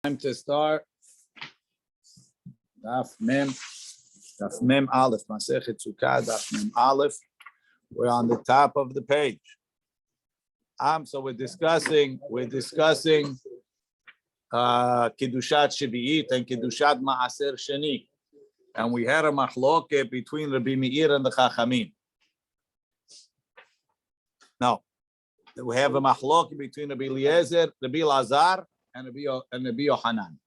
Time to start. Daf Mem Aleph. Masechet Sukkah Daf Mem Aleph. We're on the top of the page. So we're discussing Kiddushat Shvi'it and Kiddushat Ma'aser Sheni, and we had a machloket between Rabbi Meir and the Chachamim. Now we have a machloket between Rabbi Eliezer, Rabbi Elazar, and Rabbi Yohanan.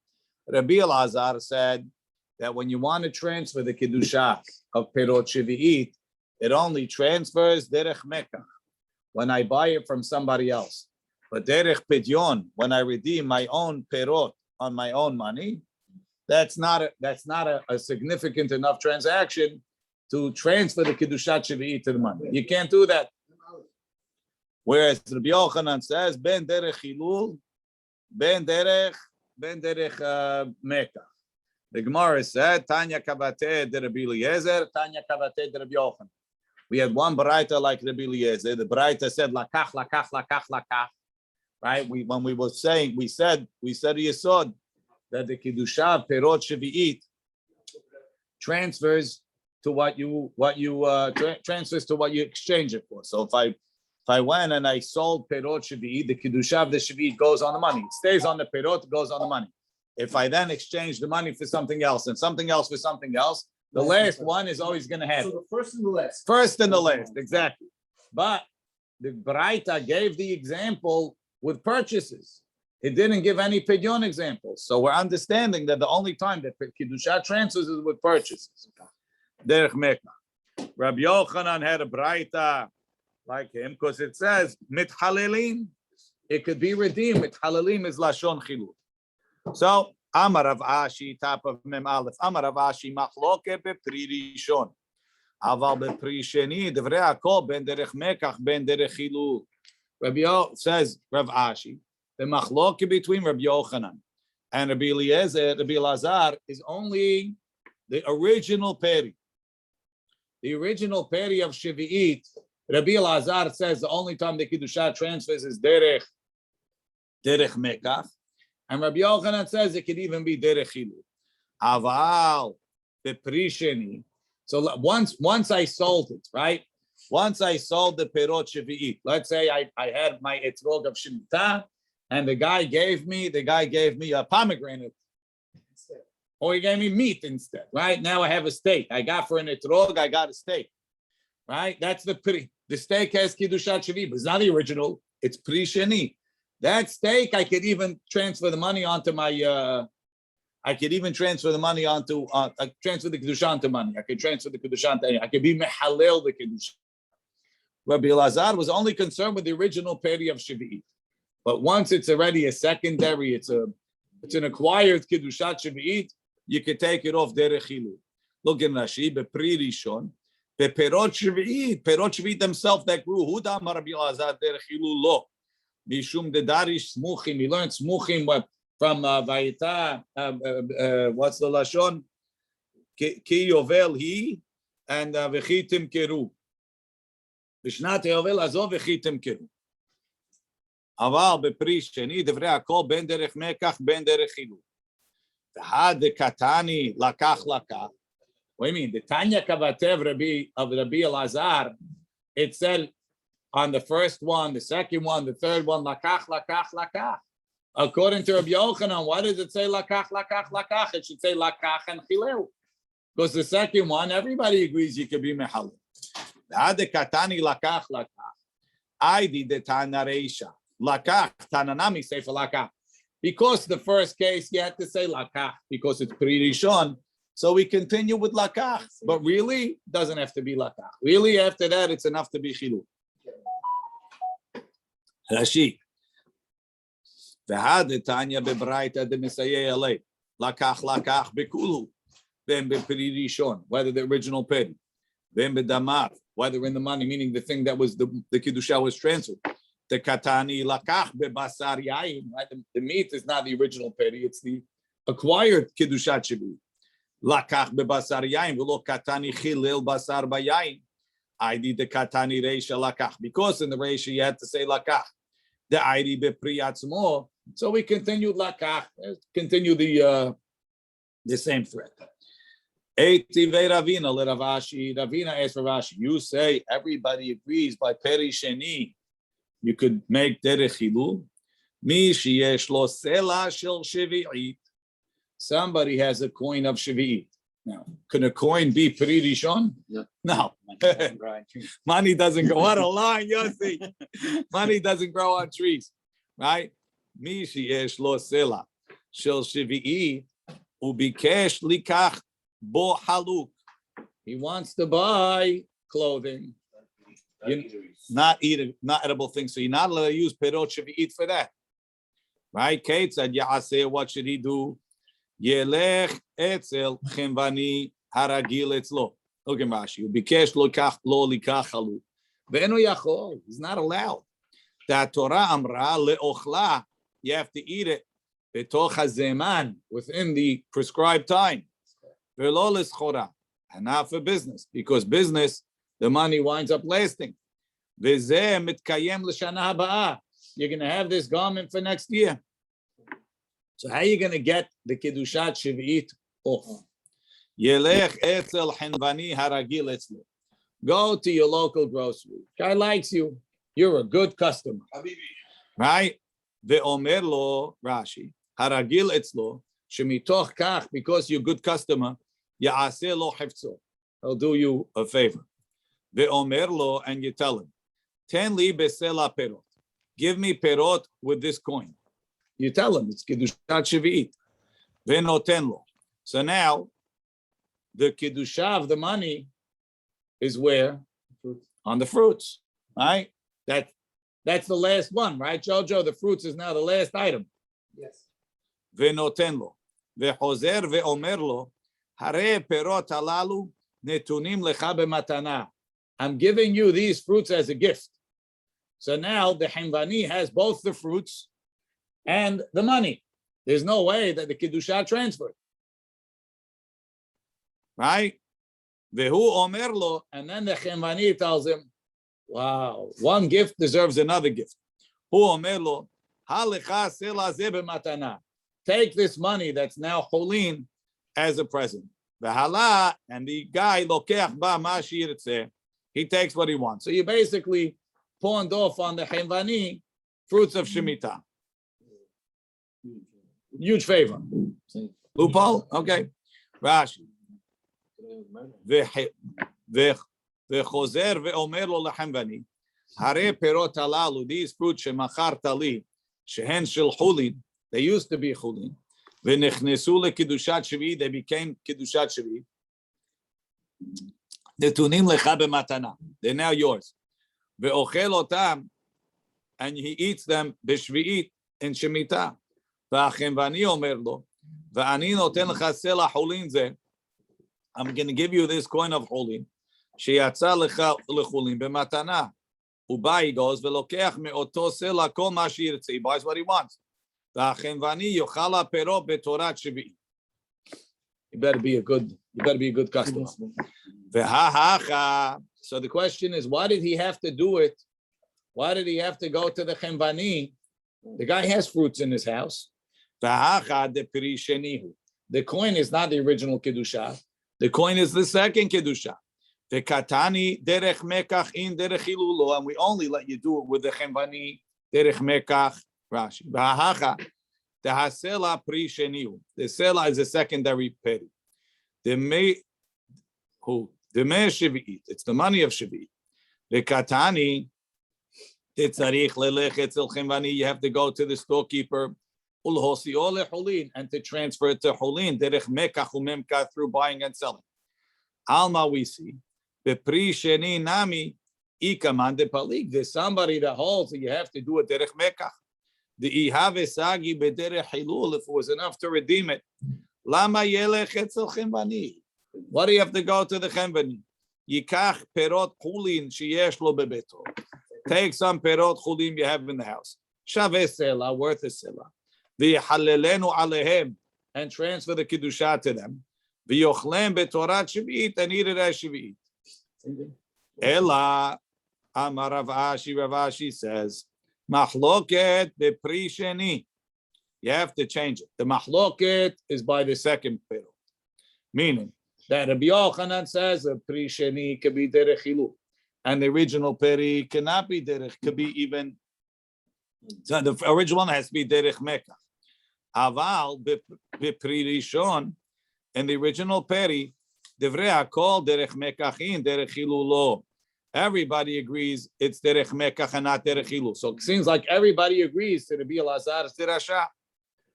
Rabbi Elazar said that when you want to transfer the Kiddushat of Perot Shvi'it, it only transfers derech Mekach, when I buy it from somebody else. But derech Pidyon, when I redeem my own Perot on my own money, that's not a significant enough transaction to transfer the Kiddushat Shvi'it to the money. You can't do that. Whereas Rabbi Yochanan says, Ben derech Hilul, Ben derech Mekach. The Gemara said, Tanya Kavate de Rabbi Eliezer, Tanya Kavate de Rabbi Yochanan. We had one baraita like Rabbi Eliezer. The baraita said, Lakach, Lakach, Lakach, Lakach. Right? We said Yesod that the Kiddusha Perot Shvi'it transfers to what you exchange it for. So if I went and I sold Perot Shvi'it, the Kiddusha of the Shvi'it goes on the money. It stays on the Perot, it goes on the money. If I then exchange the money for something else and something else for something else, the last one is always going to have. So the first and the last. First and the last, exactly. But the Braita gave the example with purchases. It didn't give any Pidyon examples. So we're understanding that the only time that Kiddusha transfers is with purchases. Derech Mekach. Rabbi Yochanan had a Braita like him because it says Mitchalelim. It could be redeemed. Mitchalelim is Lashon Chilul. So Amar Rav Ashi, top of Mem Aleph. Amar Rav Ashi machloke bepri rishon. Aval bepri sheni devrei hakol ben derech Mekach ben derech Chilul. Rabbi says Rav Ashi, the machloke between Rabbi Yochanan and Rabbi Eliezer, Rabbi Elazar is only the original peri. The original peri of Shvi'it. Rabbi Elazar says the only time the Kiddusha transfers is derech Mekach. And Rabbi Yochanan says it could even be derech Chilul. Aval bepri sheni. So once I sold it, right? Once I sold the Perot Shvi'it, let's say I had my etrog of Shemitah, and the guy gave me a pomegranate instead. Or he gave me meat instead, right? Now I have a steak. I got for an etrog, I got a steak, right? That's the pri. The steak has Kiddushat Shvi'it, but it's not the original. It's pri sheni. That steak, I could even transfer the money onto my. Transfer the Kiddusha onto money. I could transfer the Kiddusha onto. I could be mehalel the Kiddusha. Rabbi Elazar was only concerned with the original peri of Shvi'it, but once it's already a secondary, it's an acquired Kiddushat Shvi'it, you could take it off derech Chilul. Look in Rashi, bepri rishon, beperot Shvi'it themselves that grew. Hudam Rabbi Elazar derech Chilul lo. Mishum de darish smuchim. He learned smuchim from Vayita. What's the lashon? Ki yovel he and v'chitim keru. B'shnat yovel azov v'chitim keru. Aval bepri sheni devrei hakol ben derech Mekach ben derech Chilul. V'had de katani lakach. What do you mean? The Tanya Kavatev of Rabbi Elazar, it said on the first one, the second one, the third one, lakach. According to Rabbi Yochanan, why does it say lakach? It should say lakach and chilel. Because the second one, everybody agrees you could be mehalel. The katani lakach. I did the tana reisha. Lakach, tananami say for lakach. Because the first case, you had to say lakach, because it's pri rishon. So we continue with lakach. But really, doesn't have to be lakach. Really, after that, it's enough to be chilul. Rashi. V'had Tanya bebraita de Mesayeh alei lakach bekulu then bepri rishon, whether the original peri, then bedamar, whether in the money, meaning the thing that was the Kiddusha was transferred. The katani lakach bebasar yain, right? The meat is not the original peri; it's the acquired Kiddusha shvi'it. Lakach bebasar yain v'lo katani chilil basar bayain. I did the katani reisha lakach, because in the reisha you had to say lakach. The ID bepriatzmo So we continued lakach, continue the same thread. Ravina asked Ravashi, you say everybody agrees by peri sheni, you could make derech hilul. Mi sheyesh lo sela shel shvi'it. Somebody has a coin of shvi'it. Now, can a coin be peri rishon? No. Money doesn't grow. What a line, Yossi. Money doesn't grow on trees, right? Mi sheyesh lo sela shel shvi'it ubikesh likach bo haluk. He wants to buy clothing. Not edible things. So you're not allowed to use perot shvi'it for that. Right? Kate said, Ya'aseh, what should he do? Yelech etzel chimvani haragil etzlo. Look at Rashi. Ubikesh lo likach haluk. Ve'enu yachol. He's not allowed. That Torah amra le'ochla. You have to eat it betoch hazeman, within the prescribed time. Ve'lo leschora. And not for business, because business, the money winds up lasting. Ve'zeh mitkayem l'shana haba'ah. You're going to have this garment for next year. So how are you going to get the Kiddushat Shvi'it off? Yelech etzel hinvani haragil etzlo. Go to your local grocery. Guy likes you. You're a good customer. Right? Ve'omer lo, Rashi, haragil etzlo, shemitoch kach, because you're a good customer, ya'aseh lo hefzo. He'll do you a favor. Ve'omer lo, and you tell him, ten li besela perot. Give me perot with this coin. You tell him it's Kiddushat Shvi'it. Ve'noten lo. So now, the Kiddusha of the money is where? On the fruits, right? That's the last one, right, Jojo? The fruits is now the last item. Yes. Ve'noten lo. Ve'chozer ve'omer lo. Hare perot halalu netunim lecha b'matana. I'm giving you these fruits as a gift. So now the Himvani has both the fruits and the money. There's no way that the Kiddusha transferred. Right? Vehu omer lo, and then the Himvani tells him, wow, one gift deserves another gift. Hu omer lo, halecha sela ze b'matana. Take this money that's now cholin as a present. V'hala, and the guy lokeach ba ma shirtzeh. He takes what he wants. So you basically pawned off on the Himvani fruits of Shemitah. Huge favor. Loophole? Okay. Rashi. Ve'chozer ve'omer lo lehemvani. Hare perot halalu, these fruits shemacharta li, shehen shel chulin, they used to be chulin. Ve'nechnesu lekiddushat shvi'it, they became kiddushat shvi'it. Netunim lecha b'matana, they're now yours. Ve'ochel otam, and he eats them b'shvi'it in shemitah. Ve'achemvani omer lo, ve'ani noten lecha sela chulin ze, I'm going to give you this coin of chulin, sheyatza lecha lechulin b'matana. Uba, he goes, ve'lokeach me'oto sela kol ma sheyirtze, he buys what he wants. Ve'achemvani yochala pero b'torat shvi'it. You better be a good customer. So the question is, why did he have to do it? Why did he have to go to the Chemvani? The guy has fruits in his house. The coin is not the original Kiddusha. The coin is the second Kiddusha. The katani derech mekach in derech hilulo, and we only let you do it with the Chemvani derech mekach. Rashi. The hasela pri sheniu. The sela is a secondary peri. The me shvi'it. It's the money of shvi'it. The katani tetzarich lelech etzel chemvani. You have to go to the storekeeper ulhosio lechulin and to transfer it to chulin derech mekach umemka through buying and selling. Alma we see the pri sheni nami ikaman de palik. There's somebody that holds that you have to do it derech mekach. The ihave sagi bederech hilul, if it was enough to redeem it. Lama yelech etzel chemvani. What do you have to go to the chemvani? Yikach perot chulin sheyesh lo bebeto. Take some perot chulin you have in the house. Shaveh sela, worth a sela. V'yichalelenu alehem, and transfer the kiddusha to them. V'yochlem betorat shvi'it, and eat it as shvi'it. Ela amar Rav Ashi says, Machloket bepri sheni. You have to change it. The mahloket is by the second perot. Meaning that Rabbi Yochanan says a pri sheni could be derech hilu, and the original peri cannot be derech, could be even. So the original one has to be derech mekach. Aval bepri rishon, and the original peri devrei hakol derech mekachin derech hilu lo. Everybody agrees it's derech mekach and not derech hilu. So it seems like everybody agrees to the Rabbi Elazar's derasha.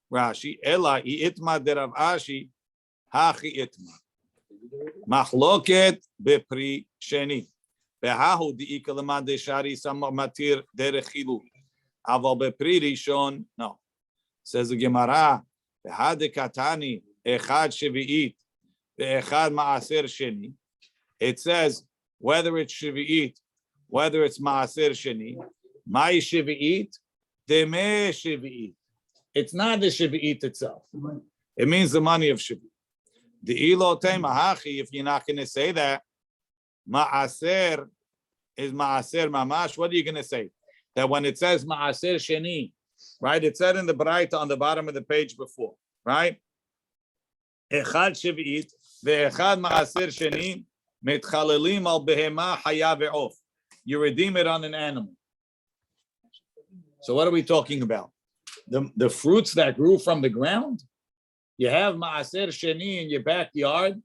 Rashi ela itma derav Ashi hachi itma. Machloket bepri sheni. Behahu diika lema deshari samar matir derech hilu. Aval bepri rishon no. Says the Gemara. Behade katani echad shevi'it beechad maaser sheni. It says whether it's shevi'it, whether it's maaser sheni. Mai shevi'it, deme shevi'it. It's not the shevi'it itself. It means the money of shevi'it. The ilo mahachi, if you're not going to say that, maaser is maaser mamash. What are you going to say? That when it says maaser sheni, right? It said in the Braita on the bottom of the page before, right? Echad shevi'it, ve'echad maaser sheni, mitchalelim al behema haya ve'of. You redeem it on an animal. So what are we talking about? The fruits that grew from the ground? You have maaser sheni in your backyard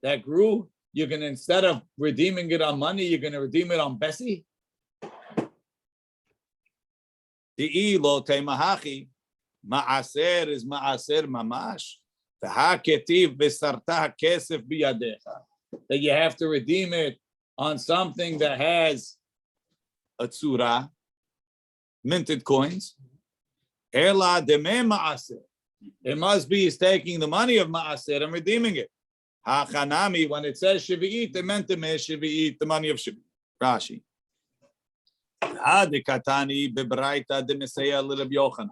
that grew. You're going to, instead of redeeming it on money, you're going to redeem it on Bessie? The lo teimahachi, maaser is maaser mamash. V'haketiv b'sartah kesef biyadecha. That you have to redeem it on something that has a tzura, minted coins. Ela deme maaser. It must be he's taking the money of maaser and redeeming it. Hachanami, when it says shevi'it, it meant deme shevi'it, the money of shevi'it. Rashi. Adikatani bebraita demeseya l'Rabbi Yochanan.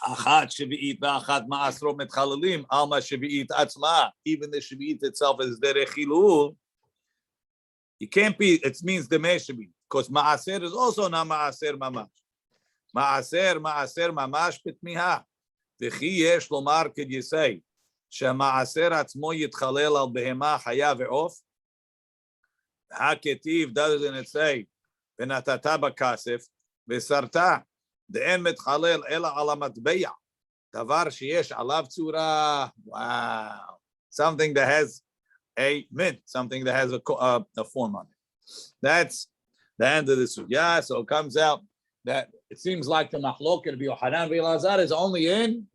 Achat shevi'it v'achat ma'asro metchalalim alma shevi'it atzma. Even the shevi'it itself is derech hilul. It can't be. It means demeh shevi'it because ma'aser is also not ma'aser mamash. Ma'aser mamash betmiha. V'chi yesh lomar could you say shema'aser atzmo yitchalel al behema haya ve'of. Haketiv doesn't it say v'natata b'kasef v'sarta. The en metchalel ela ala matbeya. Davar sheyesh alav tzura. Wow. Something that has a mint, something that has a form on it. That's the end of the sugya. So it comes out that it seems like the mahloket of Yochanan v'Elazar is only in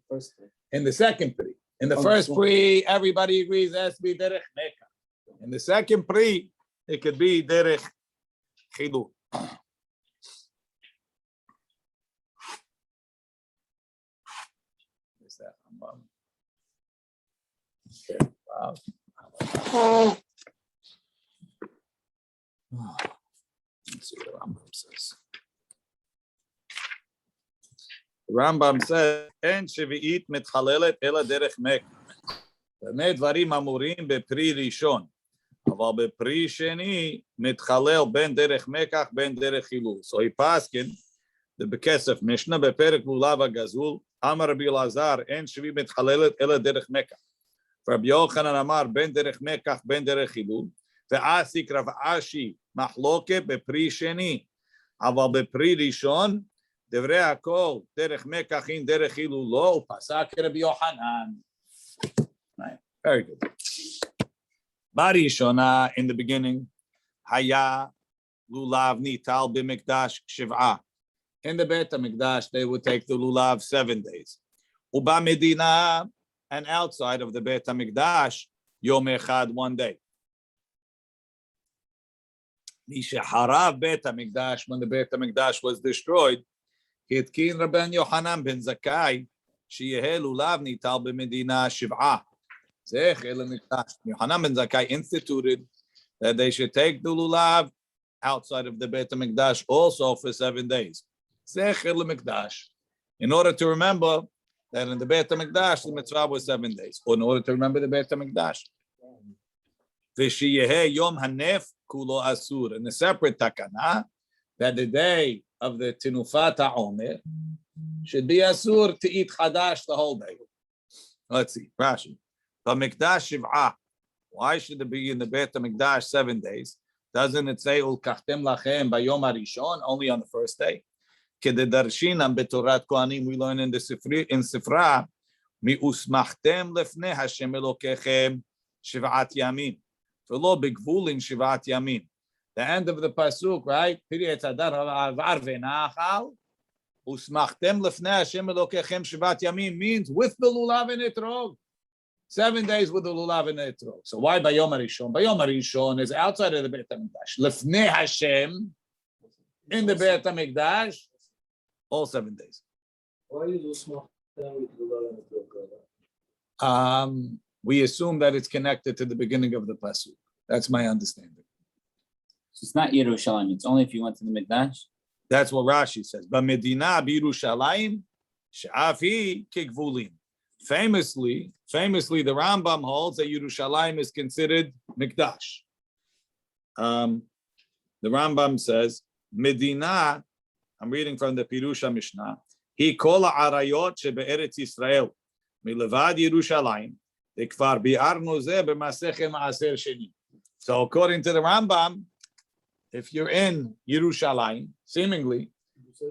the second pri. In the first pri, everybody agrees it has to be derech meka. In the second pri, it could be derech chilu. Okay. Wow. Let's see what Rambam says. Rambam says, "En shevi'it mitchalelet ela derech mek." B'mei dvarim amurim bepri rishon, aval bepri sheni mitchalel ben derech mekach ben derech hilul. So he paskin the bekesef Mishnah beperek lulav agazul. Amar Rabbi Elazar, en shevi'it mitchalelet ela derech mekach. Rabbi Yochanan Amar ben derech mekach ben derech hilul. Ve'asik Rav Ashi mahloket bepri sheni, aval bepri rishon. Devrei hakol derech mekachin derech hilul lo upasak Rabbi Yochanan. Right, very good. Barishona in the beginning, haya lulav nital b'mikdash shiv'a. In the Beit HaMikdash, they would take the lulav 7 days. Uba medina, and outside of the Beit HaMikdash, yom echad 1 day. Misha harav Beit HaMikdash, when the Beit HaMikdash was destroyed, Hitkin Rabban Yochanan ben Zakkai, Sheyeh lulav nital b'medina shiv'a. Yochanan ben Zakkai instituted that they should take the lulav outside of the Beit HaMikdash also for 7 days. In order to remember that in the Beit HaMikdash the mitzvah was 7 days, or in order to remember the Beit HaMikdash. V'sheyeh yom hanef kulo asur, and a separate takana that the day of the Tinufat HaOmer, should be asur to eat chadash the whole day. Let's see, Rashi. B'mikdash shiv'ah. Why should it be in the Beit HaMikdash 7 days? Doesn't it say ulkachtem lachem bayom harishon only on the first day? Kededarshinam betorat kohanim. We learn in the Sifra mi usmachtem lefnei Hashem Elokechem shiv'at yamin. V'lo b'gvulin shiv'at yamin. The end of the pasuk, right? Pirei tzadar ha'avar v'nachal. Usmachtem lefnei Hashem Elokechem shiv'at yamin means with the lulav and etrog. 7 days with the lulav and etrog. So why bayom harishon? Bayom harishon is outside of the Beit HaMikdash. Lefnei Hashem in the Beit HaMikdash, all 7 days. Why you usmachtem with lulav and etrog? We assume that it's connected to the beginning of the pasuk. That's my understanding. So it's not Yerushalayim. It's only if you went to the Mikdash. That's what Rashi says. B'medina b'Yerushalayim she'afi kegvulim. Famously, the Rambam holds that Yerushalayim is considered Mikdash. The Rambam says, Medina, I'm reading from the Pirusha Mishnah, He kol ha'arayot shebe'eretz Yisrael, milevad Yerushalayim, dekvar bi'arnu zeh b'masechet ma'aser sheni. So according to the Rambam, if you're in Yerushalayim, seemingly,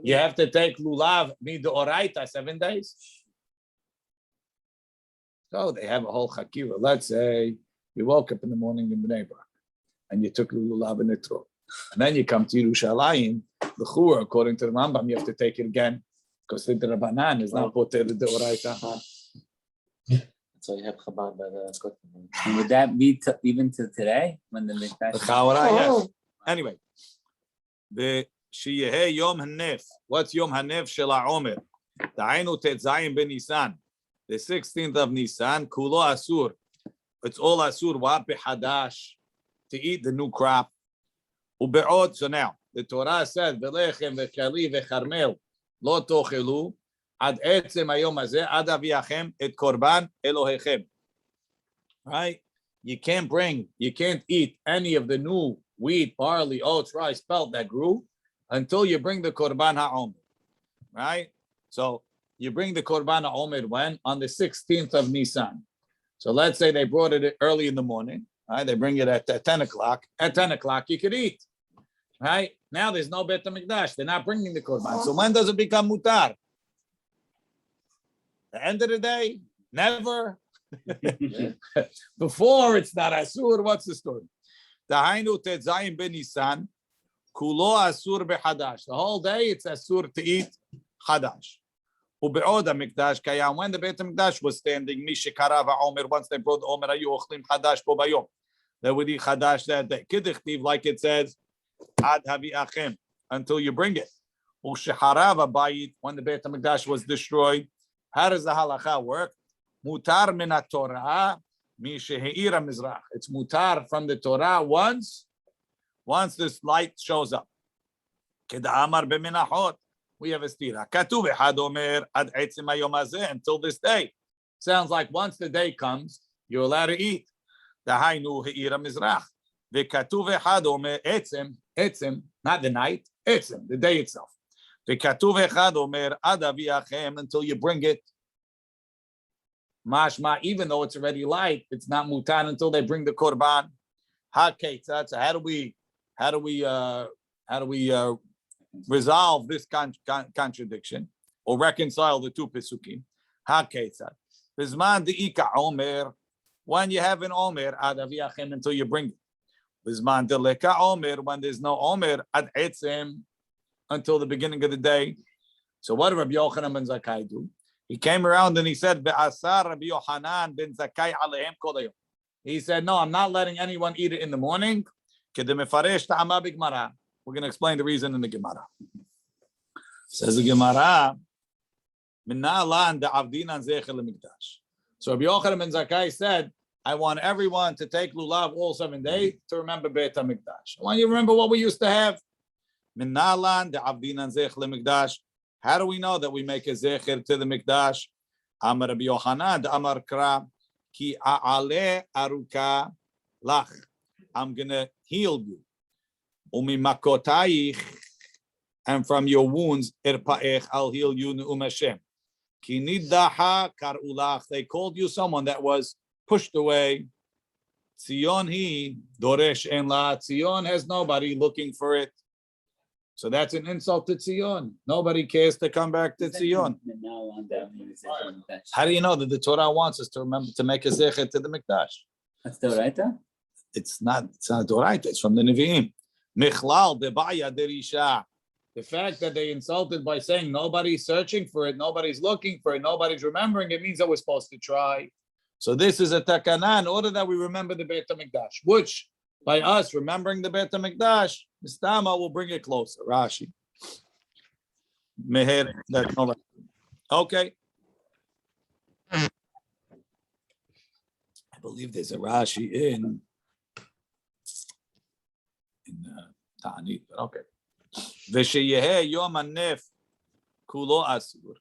you have to take lulav midoraita 7 days. So they have a whole chakira. Let's say you woke up in the morning in Bnei Brak and you took lulav and etrog. And then you come to Yerushalayim, the chur, according to the Rambam, you have to take it again because the Rabbanan is not poter the oraita. So you have Chabad by the Kotel. And would that be even to today when the Mikdash? Yes. Anyway, the Sheyeh Yom Hanef. What's Yom Hanef Shel HaOmer? Da'ainu Tetzayim Ben Nisan. The 16th of Nisan, Kulo Asur. It's all Asur. What behadash to eat the new crop. Ube'od. So now the Torah said, "Velechem vechali vecharmel lo tochelu ad etzem hayom hazeh ad aviachem et korban Elohechem." Right? You can't eat any of the new wheat, barley, oats, rice, spelt that grew until you bring the korban ha'omer. Right? So you bring the korban ha'omer when? On the 16th of Nisan. So let's say they brought it early in the morning. Right? They bring it at 10 o'clock. At 10 o'clock, you could eat. Right? Now there's no Beit HaMikdash. They're not bringing the korban. So when does it become mutar? The end of the day? Never. Before it's not asur. What's the story? Dahainu tetzayim ben Nisan, kulo asur behadash. The whole day it's asur to eat hadash. Ube'od HaMikdash kayam. When the Beit HaMikdash was standing, mishekara va'omer, once they brought omer, ayu ochlim hadash bo bayom. They would eat hadash that day. Kiddichtiv, like it says, ad havi'achem, until you bring it. Usheharav abayit, when the Beit HaMikdash was destroyed. How does the halacha work? Mutar min ha-Torah mi shehe'ira mizrach. It's mutar from the Torah once this light shows up. Keda'amar b'minachot. We have a stira. Katuv echad omer ad etzim hayom hazeh, until this day. Sounds like once the day comes, you're allowed to eat. Dahainu he'ira mizrach. V'katuv echad omer etzim, not the night, etzim, the day itself. V'katuv echad omer ad aviachem, until you bring it. Mashma, even though it's already light, it's not mutan until they bring the korban. Ha-ketzat. So how do we resolve this contradiction or reconcile the two pesukim? Ha-ketzat. Bizman de'ika omer. When you have an omer, ad aviachem, until you bring it. Bizman de'leka omer. When there's no omer, ad etzem, until the beginning of the day. So what did Rabbi Yochanan ben Zakkai do? He came around and he said, "Be'asar Rabbi Yochanan ben Zakkai alehem kol hayom." He said, "No, I'm not letting anyone eat it in the morning." We're going to explain the reason in the Gemara. Says the Gemara, so Rabbi Yochanan ben Zakkai said, "I want everyone to take lulav all 7 days to remember Beit HaMikdash. I want you to remember what we used to have." How do we know that we make a zecher to the Mikdash? Amar Rabbi Yochanan, Amar Kra, ki a'ale aruka lach. I'm going to heal you. Umi makotayich, and from your wounds, I'll heal you, Ne'um Hashem. Ki niddaha kar'ulach. They called you someone that was pushed away. Tzion hi doresh en la. Tzion has nobody looking for it. So that's an insult to Tzion. Nobody cares to come back to Tzion. How do you know that the Torah wants us to remember to make a zecher to the Mikdash? That's the right. It's not Doraita. It's from the Nevi'im. Michlal debaya derisha. The fact that they insulted by saying nobody's searching for it, nobody's looking for it, nobody's remembering it, means that we're supposed to try. So this is a takana in order that we remember the Beit HaMikdash, which by us remembering the Beit HaMikdash, Mistama will bring it closer. Rashi. Meher, that's no right. Okay. I believe there's a Rashi in Ta'anit, but okay. V'sheyeheh yom hanef kulo asur.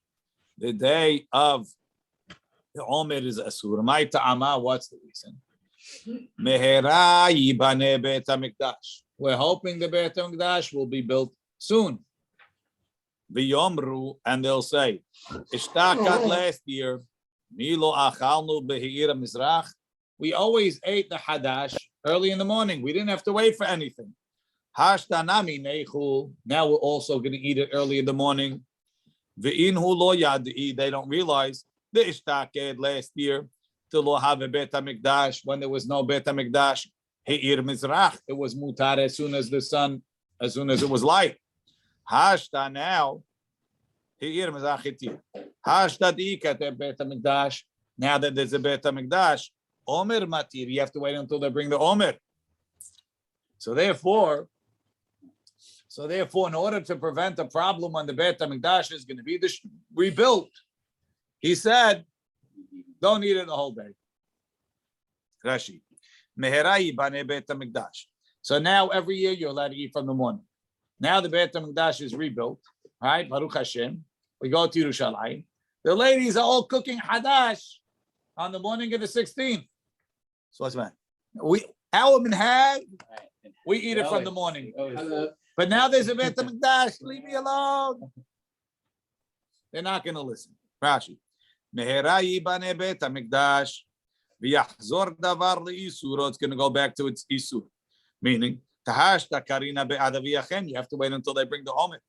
The day of the Omer is asur. My ta'ama, what's the reason? Mehera yibane Beit HaMikdash. We're hoping the Beit HaMikdash will be built soon. V'yomru, and they'll say, Ishtakat last year, Milo achalnu be'hir mizrach. We always ate the hadash early in the morning. We didn't have to wait for anything. Hashtanami neichul. Now we're also going to eat it early in the morning. Ve'inhu lo yadi. They don't realize the ishtaked last year to lo have a Beit HaMikdash when there was no Beit HaMikdash. He'ir mizrach. It was mutar as soon as the sun, as soon as it was light. Hashta now. He'ir mizrach itir. Hashta dikat Beit HaMikdash. Now that there's a Beit HaMikdash, Omer matir. You have to wait until they bring the Omer. So therefore, in order to prevent a problem when the Beit HaMikdash is going to be rebuilt, he said, don't eat it the whole day. Rashi. Meherai bane Beit HaMikdash. So now every year you're allowed to eat from the morning. Now the Beit HaMikdash is rebuilt, right? Baruch Hashem. We go to Yerushalayim. The ladies are all cooking hadash on the morning of the 16th. So what's that? Our minhag, we eat it from the morning. But now there's a Beit HaMikdash. Leave me alone. They're not going to listen. Rashi. Mehera yibane Beit HaMikdash v'yachzor davar le'isuro. It's going to go back to its isur. Meaning, tahashta karina be'ada v'yachem. You have to wait until they bring the omer.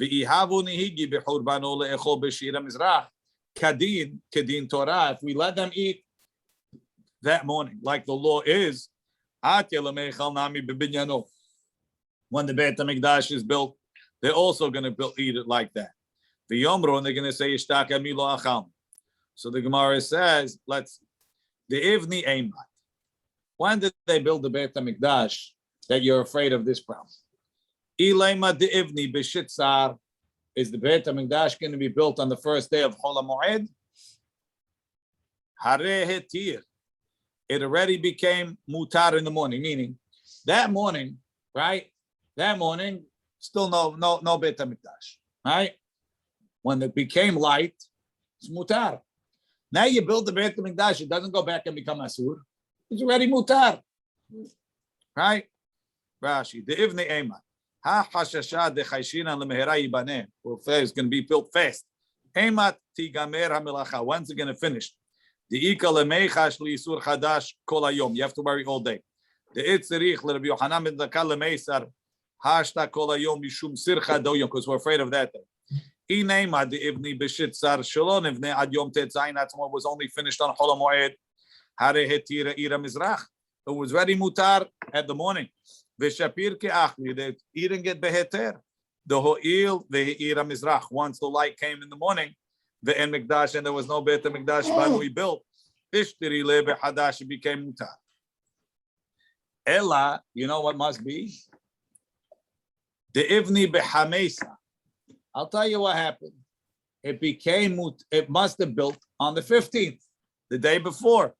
V'ihavu nihigi b'churbano le'echol b'shira mizrach. Kadin Torah. If we let them eat that morning, like the law is, when the Beit HaMikdash is built, they're also going to eat it like that. The Yomro, and they're going to say, so the Gemara says, the Ivni Eimat. When did they build the Beit HaMikdash that you're afraid of this problem? Ilayma de Ivni B'Shitzar. Is the Beit HaMikdash going to be built on the first day of Chol HaMoed? Hareh Hetir. It already became mutar in the morning, meaning that morning, right? That morning, still no Beit HaMikdash, right? When it became light, it's mutar. Now you build the Beit HaMikdash, it doesn't go back and become asur. It's already mutar, right? Rashi, the Ivnei Eimat. Ha hashasha de chayshina lemehera yibaneh. It's going to be built fast. Eimat tigamer hamelacha. When's it going to finish? The ika lemeichash liisur chadash kol hayom. You have to worry all day. The itzerich leRabbi Yochanan ben Zakkai lemeisar hashta kol hayom mishum sircha doyom, because we're afraid of that day. Inema the ivni b'shitzar shalon ivne ad yom tetzayin. That's what was only finished on Chol HaMoed. Hare hetira ira mizrach. It was ready mutar at the morning. V'shapir ke'achli. They're eating it beheter. The ho'il ve'ira mizrach. Once the light came in the morning, ve'en mikdash, and there was no Beit HaMikdash, but we built. Ishtiri le behadash, it became mutar. Ella, you know what must be? The ivni behamesa. I'll tell you what happened. It must have built on the 15th, the day before.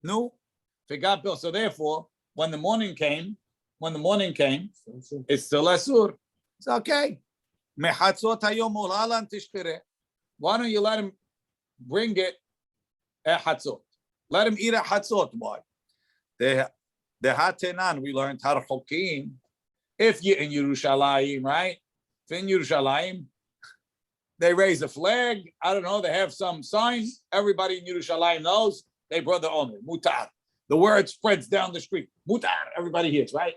No, it got built. So therefore, when the morning came, it's still asur. It's okay. Why don't you let him bring it at Hatzot? Let him eat at Hatzot. Why? The Hatenan, we learned Harchokim, If you're in Yerushalayim, right? If in Yerushalayim, they raise a flag. I don't know. They have some sign. Everybody in Yerushalayim knows they brought the Omer. Mutar. The word spreads down the street. Mutar. Everybody hears, right?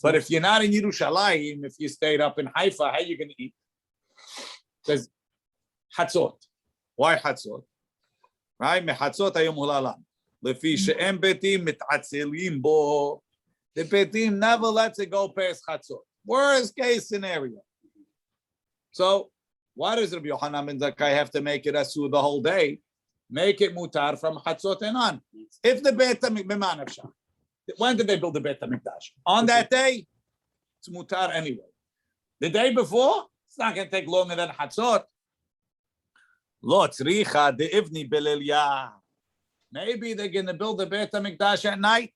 But if you're not in Yerushalayim, if you stayed up in Haifa, how are you going to eat? Because Hatzot. Why Hatzot? Right? Mehatzot hayom hulalam. Lefi she'em betim mit'atzelim bo. The betim never lets it go past Hatzot. Worst case scenario. So why does Rabbi Yochanan ben Zakkai have to make it asur the whole day? Make it mutar from Hatzot and on. If the Beit HaMikdash, when did they build the Beit HaMikdash? On that day, it's mutar anyway. The day before, it's not going to take longer than Hatzot. Lo tzricha de'ivni beleliyah. Maybe they're going to build the Beit HaMikdash at night.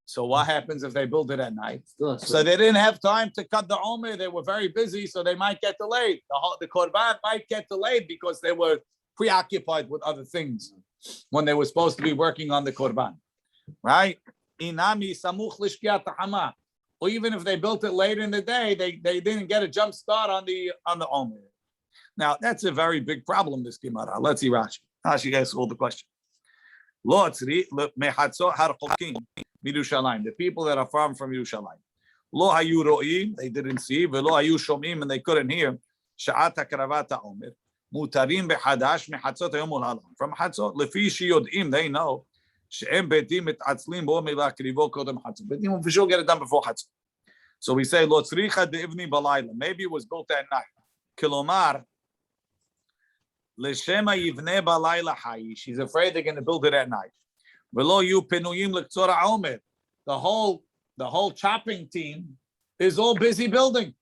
So what happens if they build it at night? So they didn't have time to cut the Omer. They were very busy, so they might get delayed. The Korban might get delayed because they were preoccupied with other things when they were supposed to be working on the Korban. Right? Inami samuch lishkiat hama. Or even if they built it later in the day, they didn't get a jump start on the Omer. Now, that's a very big problem, this Gemara. Let's see Rashi. Rashi asks all the questions. Lo tzri mehatzot harchokim. The people that are from Yerushalayim. Lo hayu ro'im, they didn't see. Velo hayu shomim, and they couldn't hear. Sha'at hakravat ha'omer. Mutarim behadash mehatzot hayom ul'halam. From Hatzot, lefi sheyod'im, they know. She'em betim mit'atzlim bo milakrivo kodem Hatzot. Betim will for sure get it done before Hatzot. So we say, lo tzricha de'ivni balayla. Maybe it was built at night. Kilomar, l'shema yivne balayla hayi. She's afraid they're going to build it at night. The whole chopping team is all busy building.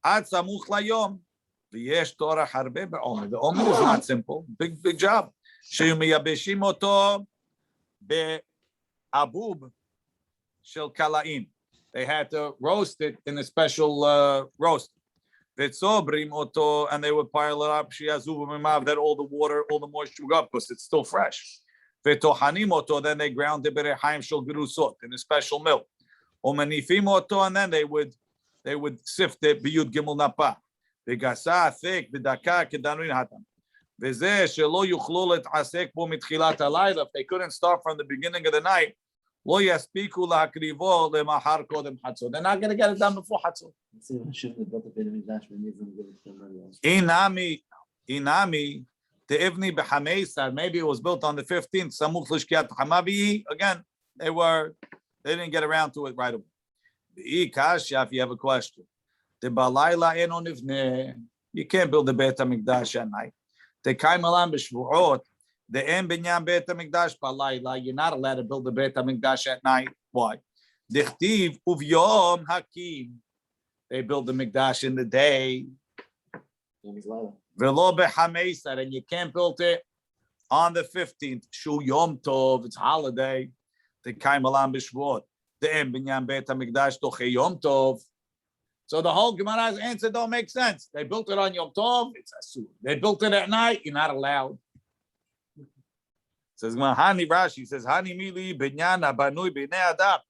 The Omer is not simple. Big job. They had to roast it in a special roast. And they would pile it up. That all the water, all the moisture would go up because it's still fresh. Then they ground it in a special mill. And then they would sift it biyud gimel napa. V'gasa thick b'daka kedanuin hatam. If they couldn't start from the beginning of the night, they're not going to get it done before Hatzot. Inami. Maybe it was built on the 15th. Again, they didn't get around to it right away. If you have a question, you can't build the Beit HaMikdash at night. You're not allowed to build the Beit HaMikdash at night. Why? They build the Mikdash in the day. And you can't build it on the 15th. Shu Yom Tov, it's holiday. The Kaimalam Bishvot. The Em Binyan Beit HaMikdash Toche Yom Tov. So the whole Gemara's answer don't make sense. They built it on Yom Tov, it's asur. They built it at night, you're not allowed. Says Hani Rashi says Hani Mili Binyan Abanui B'nei Adam.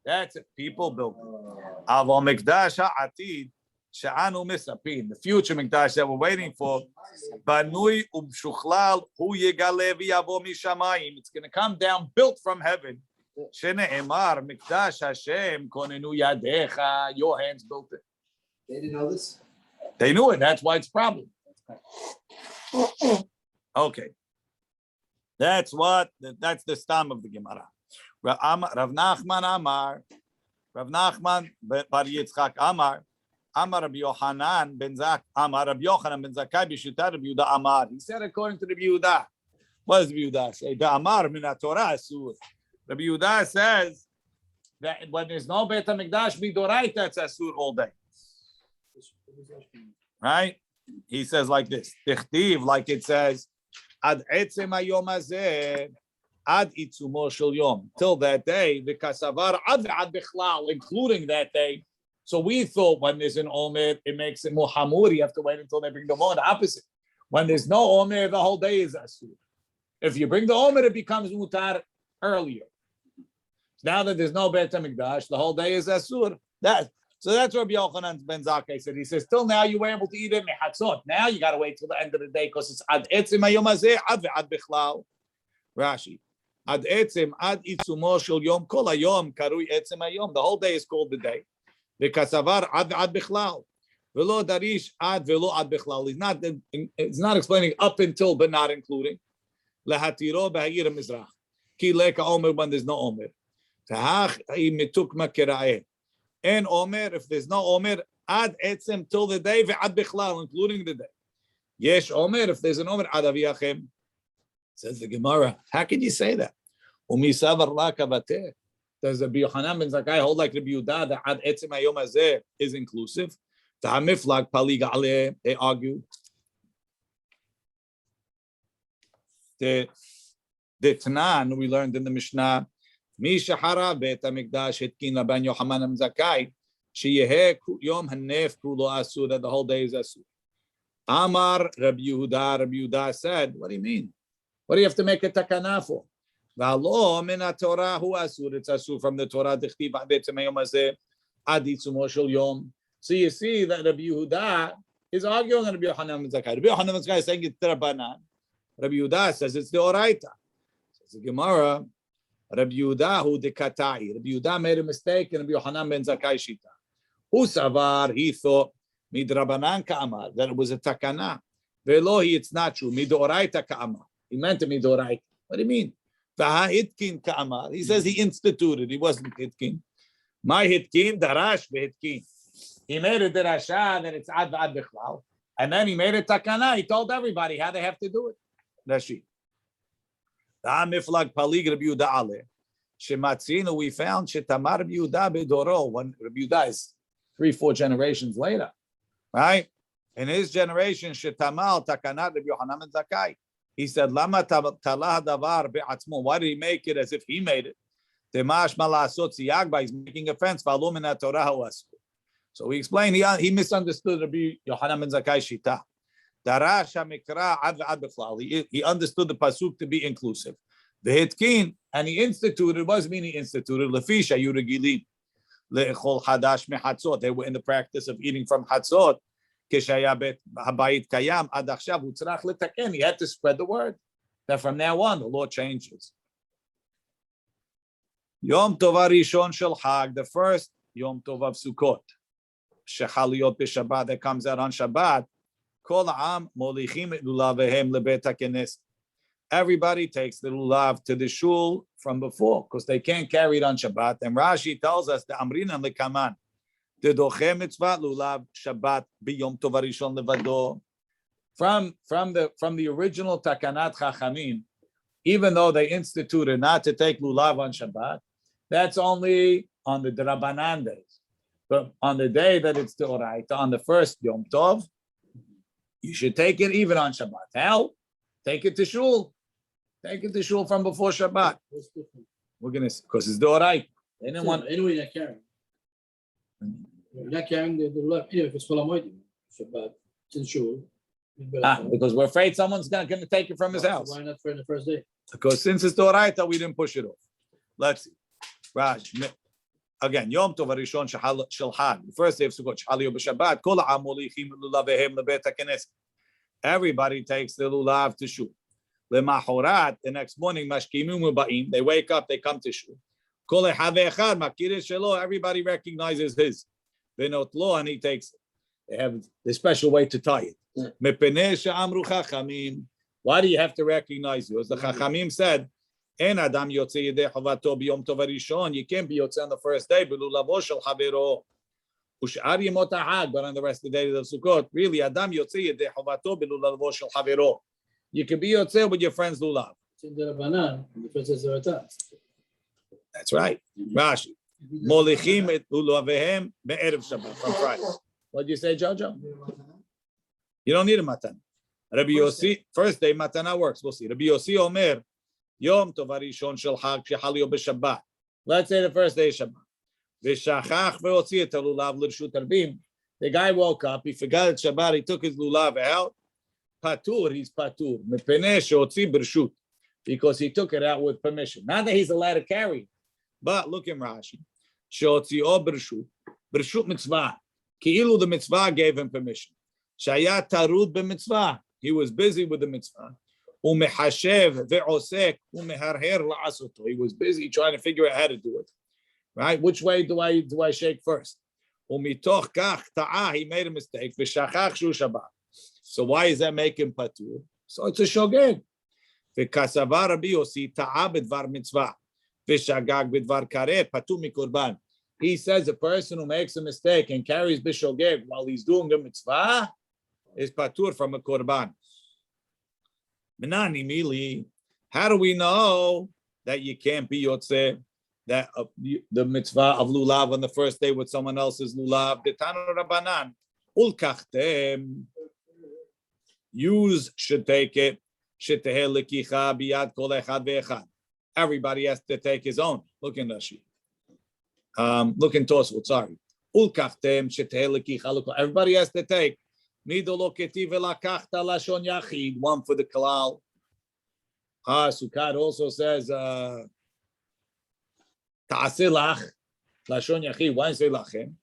That's it. People built it. Aval Mikdash Ha'atid. The future Mikdash that we're waiting for, it's going to come down built from heaven. Your hands built it. They didn't know this? They knew it. That's why it's a problem. Okay. That's the stam of the Gemara. Rav Nachman Amar. Rav Nachman Bar Yitzchak Amar. Amar Rabbi Yochanan ben Zakkai. Amar Rabbi Yochanan ben Zakkai b'shitat Rabbi Yehuda Amar. He said according to Rabbi Yehuda. What does Rabbi Yehuda say? The Amar min Torah asur. Rabbi Yehuda says that when there's no Beit HaMikdash midoraita, it's asur all day. Right? He says like this. Tichtiv, like it says, ad etzem hayom hazeh, ad itzumo shel yom. Till that day, v'kasavar ad bichlal, including that day. So we thought when there's an Omer, it makes it more hamur. You have to wait until they bring the Omer. The opposite. When there's no Omer, the whole day is asur. If you bring the Omer, it becomes mutar earlier. Now that there's no Beit HaMikdash, the whole day is Asur. So that's Rabbi Yochanan ben Zakkai said. He says, till now you were able to eat it mechatzot. Now you got to wait till the end of the day because it's ad etzim hayom hazeh ad ve'ad bichlal. Rashi. Ad etzim ad itzumo shel yom kol hayom karui etzim hayom. The whole day is called the day. V'kasavar ad ve'ad bichlal. V'lo darish ad ve'lo ad bichlal. It's not explaining up until but not including. Lehatiro b'ha'ir mizrach. Ki leka omer when there's no omer. Tahach mitukma keraeh. And Omer, if there's no Omer, ad etzem till the day, ve'ad bichlal, including the day. Yesh Omer, if there's an Omer, ad aviyachem. Says the Gemara, how can you say that? Umi savar la kavateh. Does Rabbi Yochanan ben Zakkai hold like Rabbi Yehuda that ad etzem hayom hazeh is inclusive? Ta'amiflag paliga aleh, they argue. The Tanan we learned in the Mishnah, Mishahara Beit HaMikdash Hitkin Laban Yochanan Zakkai Sheyeh Yom Hanef Kulo Asur, that the whole day is Asur. Amar Rabbi Yehuda said, what do you mean? What do you have to make a takana for? V'alo min Torah hu Asur, it's Asur from the Torah. Dichtiv Beit Yom Hazeh Ad Yitzumo Shel Yom. So you see that Rabbi Yehuda is arguing on Rabbi Yochanan Zakkai. Rabbi Yochanan Zakkai is saying it's Rabbanan. Rabbi Yehuda says it's the Oraita. Says the Gemara. Rabbi Yehuda hu dekatai. Rabbi Yehuda made a mistake, and Rabbi Yochanan ben Zakkai shita. Usavar, he thought midrabanan ka'amar, that it was a takana. Velohi, it's not true. Midoraita ka'amar. He meant to midoraita. What do you mean? Vaha hitkin ka'amar. He says he instituted. He wasn't hitkin. My hitkin darash behitkin. He made a darasha that it's ad v'ad bichlal, and then he made a takana. He told everybody how they have to do it. Rashi. Miflag palig Rabbi Yehuda ale. Shematzinu, we found shetamar Rabbi Yehuda bedoro, when Rabbi Yehuda is 3-4 generations later, right? In his generation, shetamal takanat Rabbi Yochanan ben Zakkai. He said, Lama talah davar be'atzmo. Why did he make it as if he made it? Temash malasot siyagba. He's making a fence. V'alo min haTorah hasu. So we explained he misunderstood Rabbi Yochanan ben Zakkai shita. Darash hamikra ad ve'ad bichlal. He understood the pasuk to be inclusive. The hitkin, and he instituted, was meaning instituted, lefisha yuregilim le'echol hadash mechatzot. They were in the practice of eating from chatzot. Keshaya bet habayit kayam ad achshav utzrach letaken. He had to spread the word that from now on the law changes. Yom Tov Rishon Shel Chag, the first Yom Tov of Sukkot, shechaliyot b'Shabbat, that comes out on Shabbat. Kol ha'am molichim et lulavehem lebeit hakenes. Everybody takes the lulav to the shul from before because they can't carry it on Shabbat. And Rashi tells us the amrinan lekaman, the doche mitzvah lulav Shabbat biyom tov harishon levado. From the original takanat chachamim, even though they instituted not to take lulav on Shabbat, that's only on the Drabanan days. But on the day that it's the Oraita, on the first Yom Tov, you should take it even on Shabbat. How? Take it to shul. Take it to shul from before Shabbat. We're gonna, because it's the Oraita. They didn't want. Anyway, you're not carrying. You're not carrying the lulav. Anyway, if it's full of moedim, Shabbat, it's in shul. Because we're afraid someone's going to take it from his house. Why not for the first day? Because since it's the Oraita, we didn't push it off. Let's see. Raj, again, Yom Tov Rishon Shel Chag, the first day of Sukkot, Shaliyo b'Shabbat, Kol ha'am molichim lulavehem lebeit hakenes. Everybody takes the lulav to shul. Lemachorat, the next morning, mashkimim u'ba'im, they wake up, they come to shul. Kol echad ve'echad makir shelo, everybody recognizes his. Benot lo, and he takes it. They have the special way to tie it. Mepenei she'amru chachamim. Why do you have to recognize you? As the chachamim said, En adam yotze yedei chavato b'yom tov harishon. You can't be yotze on the first day, b'lulavo shel chavero. U'sh'ar yemot ha'hag, but on the rest of the days of Sukkot, really, adam yotze yedei chavato b'lulavo shel chavero. You can be yotze with your friend's lulav. It's in the Rabbanan, the first is the That's right. Rashi. Molichim et lulavehem be'erev Shabbat, from Friday. What did you say, Jojo? You don't need a matan. Rabbi Yossi, first day matana works. We'll see. Rabbi Yossi Omer, Yom Tov Harishon Shel Chag Shehaliyo b'Shabbat. Let's say the first day is Shabbat. V'shachach ve'otzi et lulav l'rshut harbim. The guy woke up. He forgot it's Shabbat. He took his lulav out. Patur, he's patur. Mepenei she'otzi b'rshut, because he took it out with permission. Not that he's allowed to carry. But look in Rashi. Sheotzio b'reshut mitzvah. Ki'ilu the mitzvah gave him permission. Shaya tarud b'mitzvah. He was busy with the mitzvah. Umehashev ve'osek umeharher la'asoto. He was busy trying to figure out how to do it. Right? Which way do I shake first? Umitoch kach ta'ah. He made a mistake. V'shachach shu Shabbat. So why is that making patur? So it's a shogeg. V'kasava Rabbi Yossi ta'ah b'dvar mitzvah. V'shagag b'dvar kareh patur mikorban. He says a person who makes a mistake and carries bishogeg while he's doing the mitzvah is patur from a korban. Menani mili. How do we know that you can't be yotze? That the mitzvah of lulav on the first day with someone else's lulav. Detanu Rabbanan. Ulkachtem. Use should take it. Everybody has to take his own. Look in Rashi. Look in Tosfot. Sorry. Everybody has to take. One for the kalal. Sukkah also says ta'asilach lashon yachid. Why say lachem?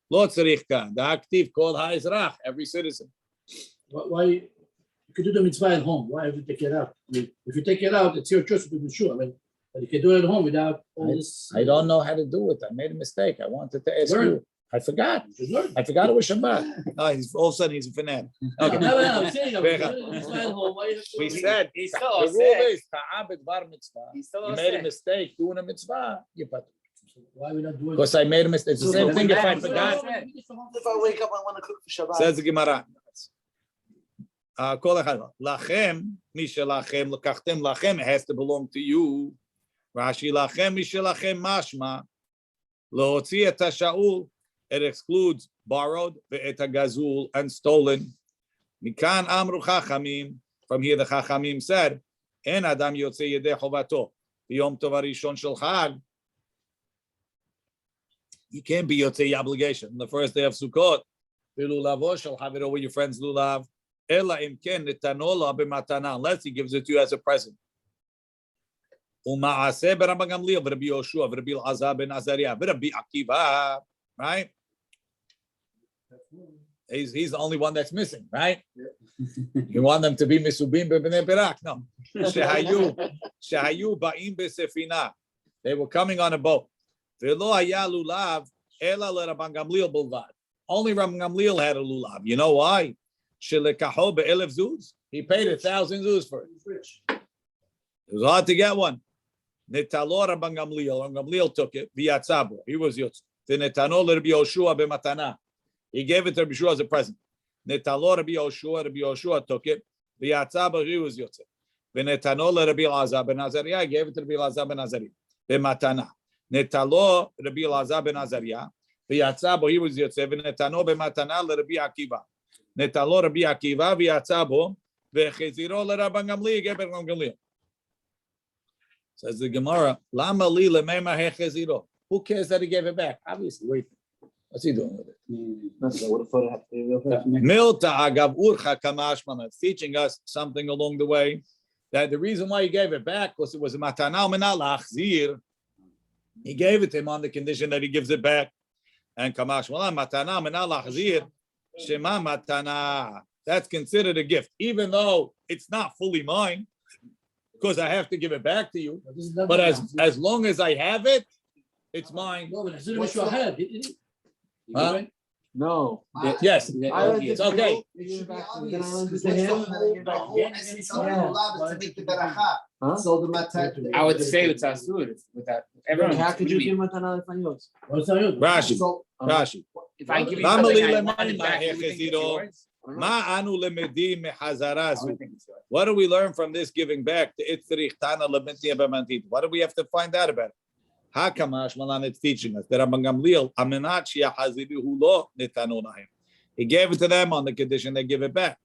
Lo tzarich kan. The active called ha'izrach. Every citizen. Why you could do the mitzvah at home? Why have you take it out? I mean, if you take it out, it's your choice to do sure. I mean, but you can do it at home without all this. I don't know how to do it. I made a mistake. I wanted to ask you. I forgot. I forgot it was Shabbat. Oh, all of a sudden he's a fanatic. Okay. No, I'm saying, mitzvah at home. Why you have to We said He's the still rule is ta'abed bar mitzvah. He's still You made a mistake doing a mitzvah. You put. Why we not doing it? Because I made a mistake. It's the same thing if I forgot. If I wake up, I want to cook for Shabbat. Says the Gemara. Lachem, mishelachem, lekachtem lachem, it has to belong to you. Rashi lachem, mishelachem mashma. Lohotzi et hasha'ul, it excludes borrowed, ve'et hagazul, and stolen. Mikan amru chachamim, from here the chachamim said, en adam yotze yedei chovato, b'yom tov harishon shel chag. You can't be yotze obligation. The first day of Sukkot, v'lulavo shel have it over your friend's lulav. Unless he gives it to you as a present. Right? He's the only one that's missing, right? You want them to be misubim b'bnei berak? No. They were coming on a boat. Only Rabbi Gamliel had a lulav. You know why? He paid 1,000 zuz for it. It was hard to get one. Netalo Rabbi Gamliel took it. V'yatzabo. He was yotz. V'netano Rabbi Yoshua b'matana. He gave it to Rabbi Yoshua as a present. Netalo Rabbi Yoshua took it. V'yatzabo. He was yotz. V'netano Rabbi Elazar ben Azariah. He gave it to Rabbi Elazar ben Azariah. B'matana. Netalo Rabbi Elazar ben Azariah. V'yatzabo. He was yotz. V'netano b'matana Rabbi Akiva. Netalo Rabbi Akiva v'yatzabo v'cheziro l'Rabbi Gamliel gave Rabbi Gamliel. Says the Gemara, Lama li lemema hecheziro. Who cares that he gave it back? Obviously, wait. What's he doing with it? Milta agav urcha kamashman, teaching us something along the way that the reason why he gave it back was it was a matana menal achzir. He gave it to him on the condition that he gives it back, and kamashman matana menal achzir. Shema matana. That's considered a gift, even though it's not fully mine, because I have to give it back to you. But as long as I have it, it's mine. No, but it's what you had. Huh? No. Yes, it's okay. I would say with Tasud, without everyone. How could you give matana if I yours? Rashi. If I give you Lama something, li I want it lemema back, you think it's hecheziro. yours? Ma anu lemedim mehazarazu. I think it's yours. What do we learn from this giving back? What do we have to find out about it? Hakamash malan, it's teaching us that Rabbi Gamliel amenat she'haziru lo netanu lahem. He gave it to them on the condition they give it back.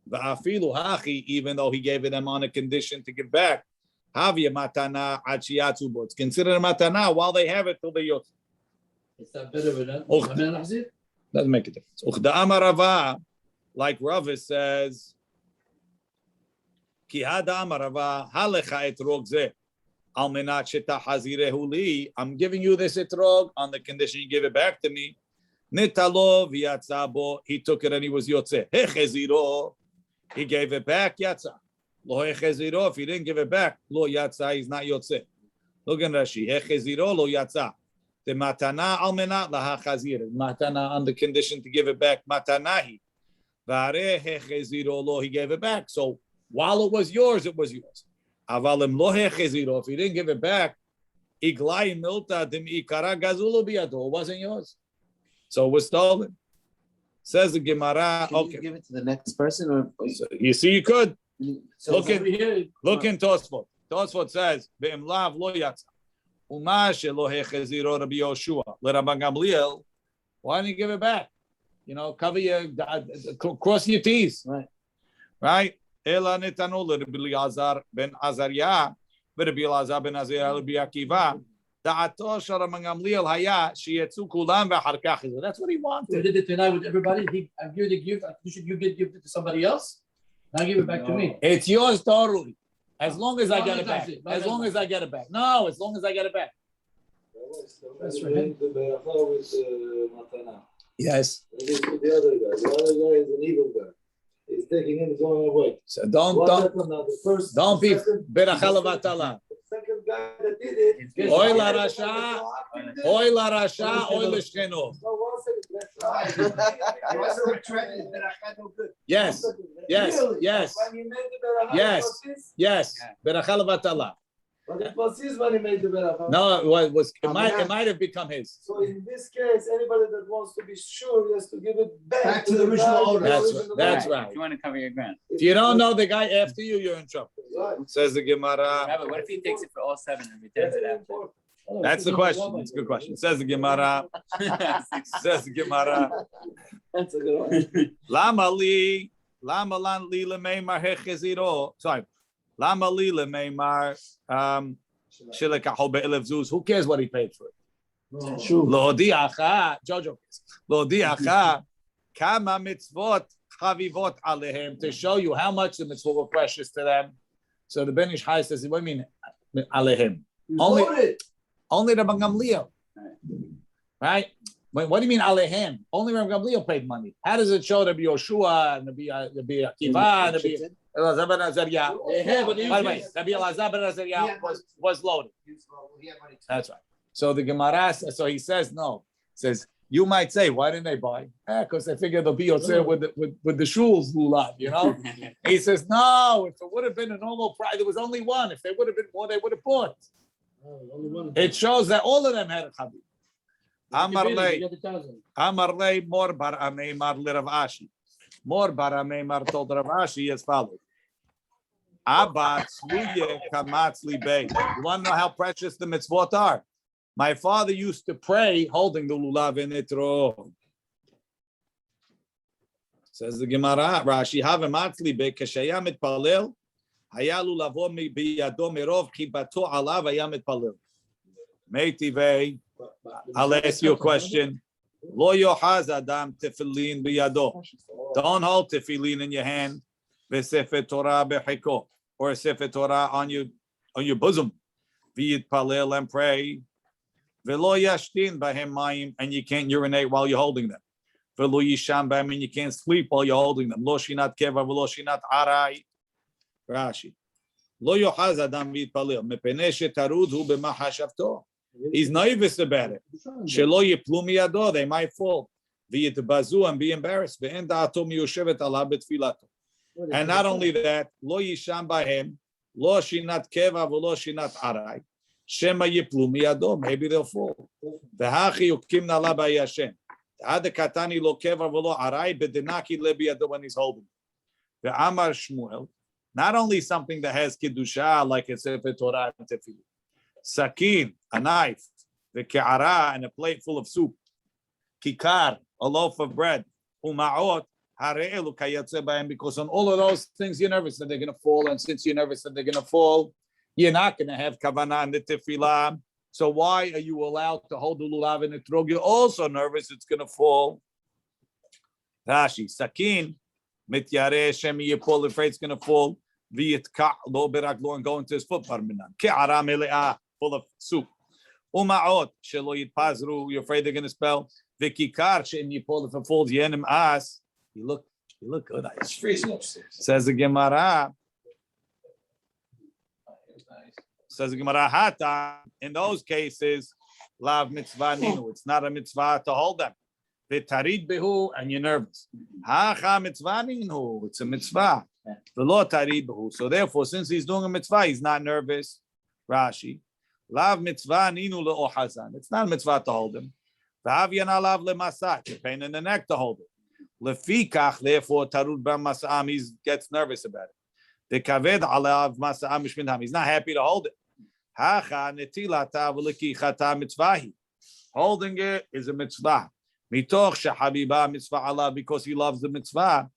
Va'afilu hachi, even though he gave it them on a condition to give back. Havya matana ad shiatzu bo. It's considered a matana while they have it till they yotz. Is that better with that? Doesn't make a difference. Uchda amar Rava, like Rava says, Ki hada amar Rava halecha et rog zeh Al menat shetahazirehu li. I'm giving you this etrog on the condition you give it back to me. Nitalo v'yatzabo. He took it and he was yotze. Hecheziro. He gave it back. Yatza. Lo hecheziro. If he didn't give it back, lo yatza. He's not yotze. Look at Rashi. Hecheziro lo yatza. The matana al menat lahachazir. Matana on the condition to give it back. Matanahi. Vare hecheziro lo. He gave it back. So while it was yours, it was yours. Avalim lo hecheziro. If he didn't give it back, iglai milta dim ikara gazulo biyado. It wasn't yours. So it was stolen. Says the Gemara. Can you give it to the next person, or So you see, you could so look in. Over here, Look in Tosfot. Tosfot says, "Be'emlav lo yatsa." Uma shelo hecheziro Rabbi Yoshua. Let Rabbi Gamliel. Why don't you give it back? You know, cover your, cross your T's. Right? Ela netanu Rabbi Elazar ben Azariah, Rabbi Elazar ben Azariah, Rabbi Akiva. Da'ato shel Rabbi Gamliel haya sheyetzu kulam ve'achar kach. That's what he we wanted. did it tonight with everybody. I give you the gift. You give it to somebody else. Now give it back to me. It's yours totally. As long as I No, get it that's back. it. No, As that's long not. as I get it back. No, as long as I get it back. That's for him. Yes. The other guy is an evil guy. He's taking him, going away. So don't be berachal vatala. The second guy that did it. Oy la rasha, oy la rasha, oy l'shcheno. Yes, yes, yes, yes. Berachal vatala. But it was his when he made the beracha. No, it might have become his. So in this case, anybody that wants to be sure has to give it back to the original guy, owner. That's right. If you want to cover your ground. If you don't know the guy after you, you're in trouble. Right. Says the Gemara. Rabbi, what if he takes it for all 7 and returns it after? That's the question. That's a good question. Says the Gemara. Says the Gemara. That's a good one. Lama li lemeimar hecheziro. Sorry. Lama li lemeimar shilekachol be'elev zuz. Who cares what he paid for it? Lo hodiacha, Jojo. Lo hodiacha kama mitzvot chavivot alehem, to show you how much the mitzvot were precious to them. So the Ben Ish Chai says, what do you mean alehem? Only Rabbi Gamliel, right? What do you mean alehem? Only Rabbi Gamliel paid money. How does it show Rabbi Yoshua and Rabbi Akiva and Rabbi Elazar ben Azariah? By the way, Rabbi Elazar ben Azariah was loaded. That's right. So the Gemara, so he says no. Says you might say, why didn't they buy? Because they figured they'll be yotzei with the shul's lulav, you know. He says no. If it would have been a normal price, there was only one. If there would have been more, they would have bought. It shows that all of them had a chavit. Amar lei mor bar ameimar le Rav Ashi. Mor bar ameimar told Rav Ashi as follows. Abba tzliye kamatz libei. You want to know how precious the mitzvot are? My father used to pray holding the lulav in itro. Says the Gemara, Rashi, have a matzli be kashaya mitpalel. Haya lulavo biyado merov kibato alav haya mitpalel. Meitivei, I'll ask you a question. Lo yohaz adam tefillin biyado. Don't hold tefillin in your hand. V'sefer Torah bechiko, or a sefer Torah on your bosom. V'yitpalel and pray. V'lo yashtin b'hem mayim, and you can't urinate while you're holding them. V'lo yisham b'hem, and you can't sleep while you're holding them. Lo shinat keva v'lo shinat arai. Rashi. Lo yohaz adam v'yitpalel. Mepenei shetarud hu b'ma hashavto. He's nervous about it. Shelo yiplu miyado, they might fall. V'yitbazu and be embarrassed. V'en da'ato miyoshevet ala betfilato. And not only that, lo yisham b'hem, lo shinat keva v'lo shinat arai. Shema yiplu miyado, maybe they'll fall. V'hachi yukim nala b'yashem. Ada katani lo keva v'lo arai, bedenaki le biyado when he's holding. Ve'amar Shmuel, not only something that has kiddusha like a sefer Torah and tefillin. Sakin, a knife, the ke'ara, and a plate full of soup, kikar, a loaf of bread, uma'ot, hare'elu kayatze b'hem, because on all of those things you're nervous that they're going to fall, and since you're nervous that they're going to fall, you're not going to have kavanah in the tefillah. So why are you allowed to hold the lulav in the trog? You're also nervous it's going to fall. Rashi, sakin, mityare shem yipol, afraid it's going to fall. v'yitka lo beraglo and go into his foot parminan. Ke'ara mele'ah, full of soup. Uma'ot shelo yitpazru. You're afraid they're going to spell. V'kikar she'im yipol if it falls yenim as. You look good. It's freezing upstairs. Says the Gemara. Says the Gemara, Hata, in those cases, lav mitzvah ninu. It's not a mitzvah to hold them. V'tarid behu, and you're nervous. Hacha mitzvah ninu. It's a mitzvah. V'lo tarid behu. So therefore, since he's doing a mitzvah, he's not nervous. Rashi. Lav mitzvah ninu le'ohazan. It's not a mitzvah to hold him. V'hav yana lav le'masach. It's a pain in the neck to hold it. Lefikach, therefore, tarud b'masa'am, he gets nervous about it. The kaved alav masa'am mishminham. He's not happy to hold it. Hacha netilata v'lekichata mitzvahi. Holding it is a mitzvah. Mitoch shehabiba mitzvah alav, because he loves the mitzvah.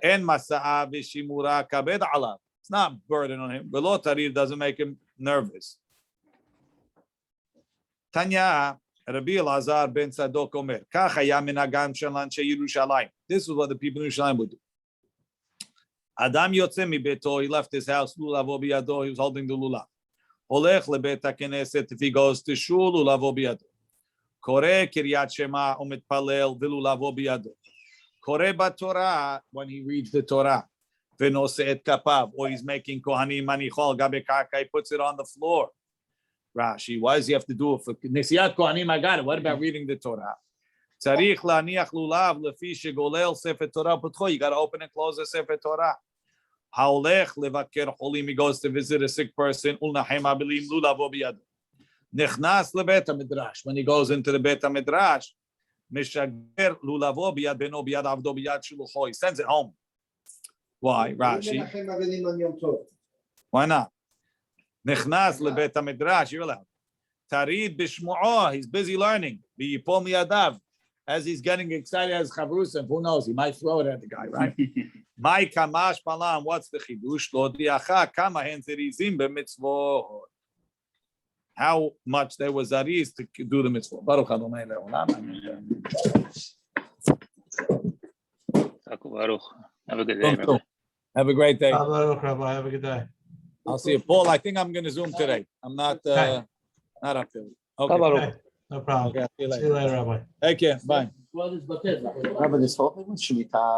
En masa'a v'shimura kaved alav. It's not burden on him. V'lo tarir doesn't make him nervous. Tanya. Rabbi Elazar ben Sadok Omer. This is what the people in Yerushalayim would do. Adam yotze mi beto. He left his house. Lulav biyado. He was holding the lulav. Olech lebet haKnesset. If he goes to shul, lulav biyado. Kore kiryat shema umitpalel v'lulav biyado. Kore b'Torah, when he reads the Torah. V'nose et kapav. Or he's making kohanim manichol gabe karka. He puts it on the floor. Rashi, why does he have to do it for Nisiyat Kohanim? I got it. What about reading the Torah? Tzarich laniach lulav lefi shegolel sefer Torah putcho. You got to open and close the sefer Torah. Haolech levaker cholim. He goes to visit a sick person. Ulnachem abilim lulav obiyad. Nechnas lebet midrash. When he goes into the bet midrash, mishager lulav obiyad ben obiyad avdo biyad shulucho. He sends it home. Why, Rashi? Why not? Nechnas lebet midrash. You're allowed. Tarid b'shmu'ah. He's busy learning. B'yipom yadav. As he's getting excited as chavrusim, who knows? He might throw it at the guy, right? My kamash palam. What's the chidush? Lo diacha kama hen zerizim b'mitzvot. How much there was zariz to do the mitzvot? Baruch Adonai le'olam. Baruch. Have a good day. Rabbi. Have a great day. Baruch, Rabbi. Have a good day. I'll see you, Paul. I think I'm going to Zoom today. I'm not up there. Okay. Okay. No problem. Okay, I'll see you See you later. later, Rabbi. Take care. Bye. Rabbi, this whole thing was Shemitah.